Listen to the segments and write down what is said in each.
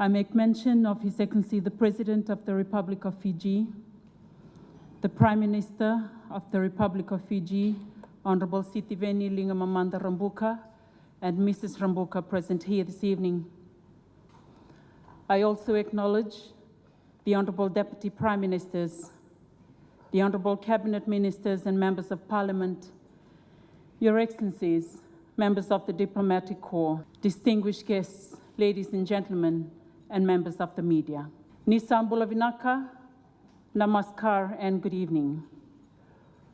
I make mention of His Excellency the President of the Republic of Fiji, the Prime Minister of the Republic of Fiji, Honorable Sitiveni Lingamamanda Rambuka, and Mrs. Rambuka present here this evening. I also acknowledge the Honorable Deputy Prime Ministers, the Honorable Cabinet Ministers and Members of Parliament, Your Excellencies, members of the Diplomatic Corps, distinguished guests, ladies and gentlemen, and members of the media. Nisambula Vinaka, Namaskar, and good evening.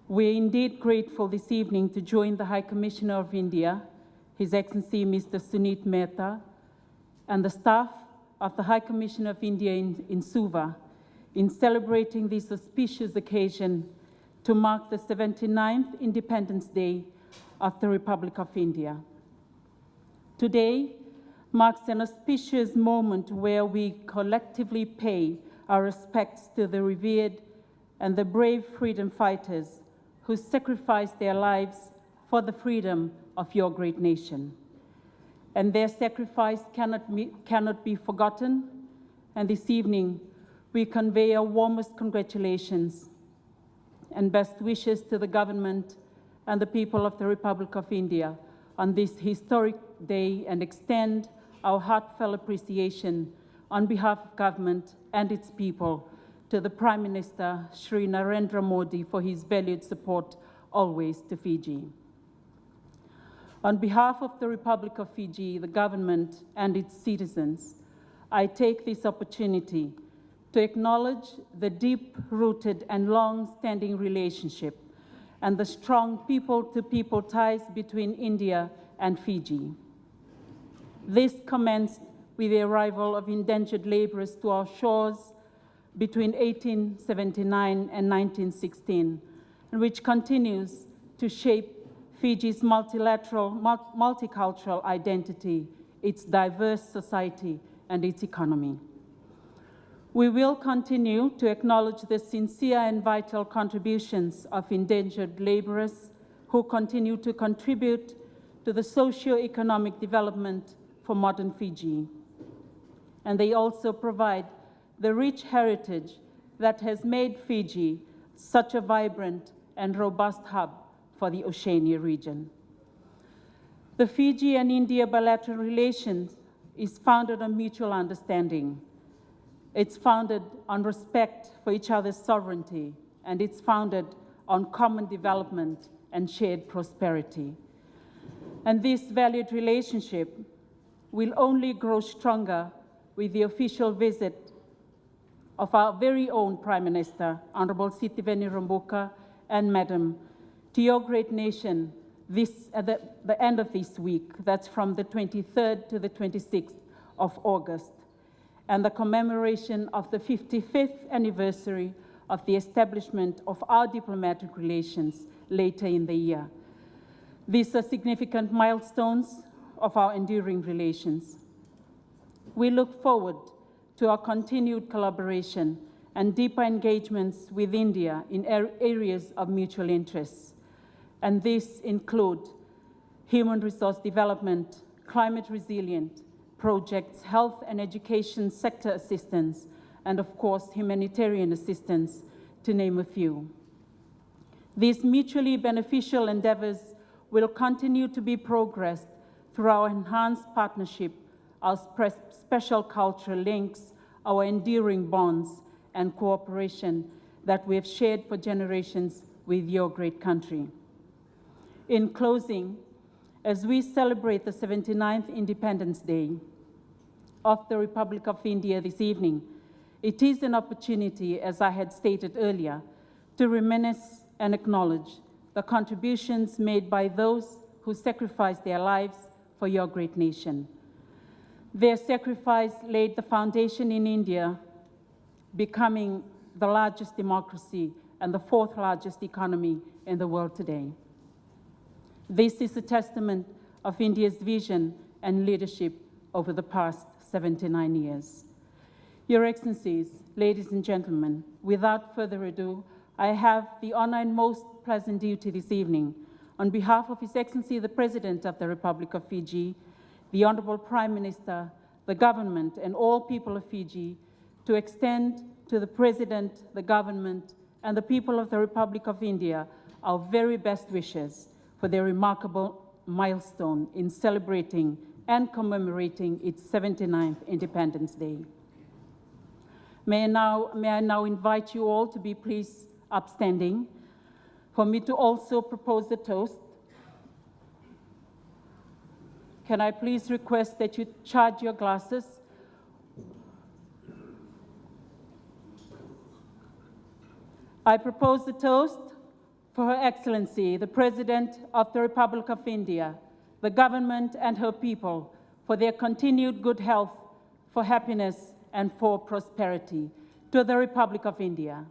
We are indeed grateful this evening to join the High Commissioner of India, His Excellency Mr. Sunit Mehta, and the staff of the High Commission of India in Suva in celebrating this auspicious occasion to mark the 79th Independence Day of the Republic of India. Today marks an auspicious moment where we collectively pay our respects to the revered and the brave freedom fighters who sacrificed their lives for the freedom of your great nation. And their sacrifice cannot be forgotten. And this evening, we convey our warmest congratulations and best wishes to the government and the people of the Republic of India on this historic day, and extend our heartfelt appreciation on behalf of government and its people to the Prime Minister, Shri Narendra Modi, for his valued support always to Fiji. On behalf of the Republic of Fiji, the government and its citizens, I take this opportunity to acknowledge the deep-rooted and long-standing relationship and the strong people-to-people ties between India and Fiji. This commenced with the arrival of indentured laborers to our shores between 1879 and 1916, and which continues to shape Fiji's multicultural identity, its diverse society, and its economy. We will continue to acknowledge the sincere and vital contributions of indentured laborers who continue to contribute to the socio-economic development for modern Fiji. And they also provide the rich heritage that has made Fiji such a vibrant and robust hub for the Oceania region. The Fiji and India bilateral relations is founded on mutual understanding. It's founded on respect for each other's sovereignty, and it's founded on common development and shared prosperity. And this valued relationship will only grow stronger with the official visit of our very own Prime Minister, Honorable Sitiveni Rambuka, and Madam, to your great nation at the end of this week. That's from the 23rd to the 26th of August, and the commemoration of the 55th anniversary of the establishment of our diplomatic relations later in the year. These are significant milestones of our enduring relations. We look forward to our continued collaboration and deeper engagements with India in areas of mutual interests. And these include human resource development, climate resilient projects, health and education sector assistance, and of course, humanitarian assistance, to name a few. These mutually beneficial endeavors will continue to be progressed through our enhanced partnership, our special cultural links, our enduring bonds and cooperation that we have shared for generations with your great country. In closing, as we celebrate the 79th Independence Day of the Republic of India this evening, it is an opportunity, as I had stated earlier, to reminisce and acknowledge the contributions made by those who sacrificed their lives for your great nation. Their sacrifice laid the foundation in India, becoming the largest democracy and the fourth largest economy in the world today. This is a testament of India's vision and leadership over the past 79 years. Your Excellencies, ladies and gentlemen, without further ado, I have the honor and most pleasant duty this evening, on behalf of His Excellency the President of the Republic of Fiji, the Honorable Prime Minister, the government, and all people of Fiji to extend to the President, the government, and the people of the Republic of India our very best wishes for their remarkable milestone in celebrating and commemorating its 79th Independence Day. May I now invite you all to be please upstanding for me to also propose the toast. Can I please request that you charge your glasses? I propose the toast for Her Excellency, the President of the Republic of India, the government and her people, for their continued good health, for happiness, and for prosperity. To the Republic of India.